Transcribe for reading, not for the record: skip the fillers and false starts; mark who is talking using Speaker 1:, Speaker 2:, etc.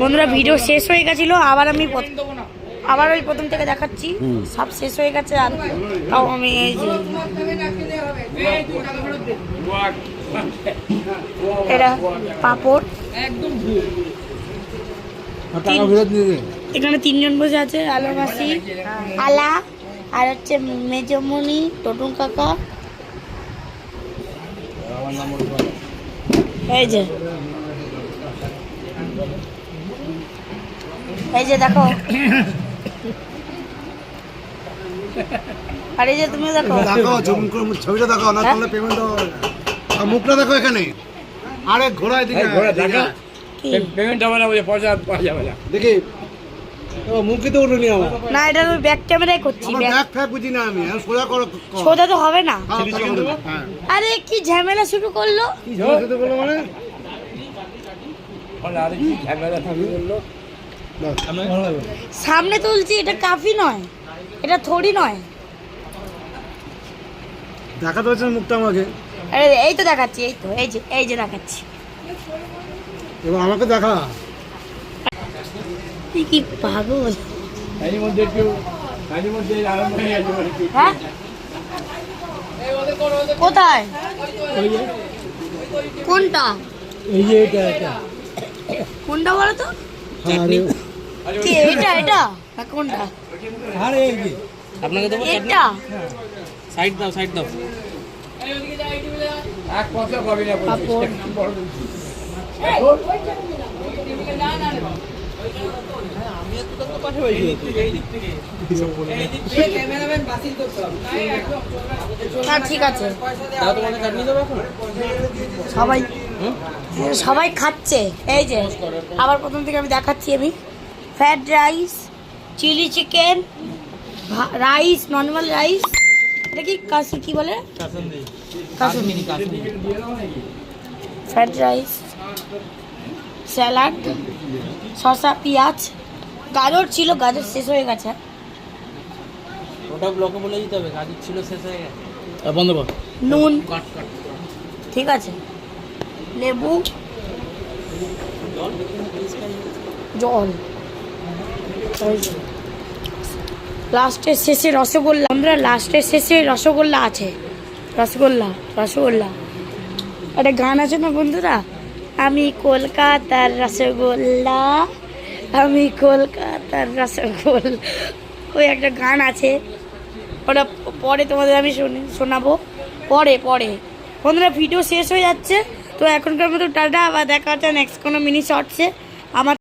Speaker 1: বন্ধুরা ভিডিও শেষ হয়ে গেছিলো, আবার আমি আবার ওই প্রথম থেকে দেখাচ্ছি। সব শেষ হয়ে গেছে আর তাও আমি এই যে এটা পাপড়, এখানে তিনজন বসে আছে, আলো মাসি, আলা আর হচ্ছে মেজমণি, টটুন কাকা। এই যে দেখো, আর এই যে তুমি দেখো,
Speaker 2: ছবিটা দেখো না, তাহলে পেমেন্ট মুখটা দেখো এখানে। আরে ঘোড়ায় দিকে পেমেন্ট হবে না, পয়সা পাওয়া যাবে না। দেখি মুখে তো উঠুনি আমার।
Speaker 1: না এটা আমি ব্যাক ক্যামেরায় করছি।
Speaker 2: ব্যাক ফ্যাক বুঝি না আমি, সোজা করো।
Speaker 1: সোজা তো হবে না। আরে কি ঝামেলা শুরু করলো,
Speaker 2: কি ঝামেলা শুরু করলো মানে?
Speaker 3: আরে কি ঝামেলা শুরু করলো?
Speaker 1: সামনে তুলছি, এটা কাফি নয়, এটা থোড়ি নয়।
Speaker 2: দেখাতে হচ্ছে মুখটা আমাকে।
Speaker 1: আরে এই তো দেখাচ্ছি, এই তো এই যে দেখাচ্ছি।
Speaker 2: এবার আমাকে দেখা।
Speaker 1: তুই কি পাগল?
Speaker 3: এর মধ্যে আরম্ভ হয়ে গেছে।
Speaker 1: হ্যাঁ কোথায়? কোনটা?
Speaker 2: এই যে এটা
Speaker 1: কোনটা বলো তো? কি এটা না কোনটা?
Speaker 2: আরে এই যে
Speaker 3: আপনাকে দেবো
Speaker 1: এটা
Speaker 3: সাইড দাও এক পয়সা পাবি না
Speaker 1: পাপড়। হ্যাঁ ঠিক আছে, সবাই খাচ্ছে। এই যে আবার প্রথম থেকে আমি দেখাচ্ছি। আমি fried rice, chilli chicken, rice, normal rice, এটা কি বলে, ফ্রাইড রাইস, স্যালাড, শসা, পেঁয়াজ, গাজর ছিল, গাজর শেষ হয়ে গেছে।
Speaker 3: ওটা ব্লকে বলে দিতে হবে, গাজর ছিল শেষ হয়ে গেছে। বন্ধ কর।
Speaker 1: নুন, ঠিক আছে, লেবু, জল, লাস্টের শেষে রসগোল্লা। আমরা লাস্টের শেষে রসগোল্লা আছে, রসগোল্লা একটা গান আছে না বন্ধুরা, আমি কলকাতার রসগোল্লা, আমি কলকাতার রসগোল্লা, ওই একটা গান আছে, ওটা পরে তোমাদের আমি শোনাবো পরে। বন্ধুরা ভিডিও শেষ হয়ে যাচ্ছে, তো এখনকার মতো টাটা, আবার দেখা হচ্ছে নেক্সট কোনো মিনি শর্টসে। আমার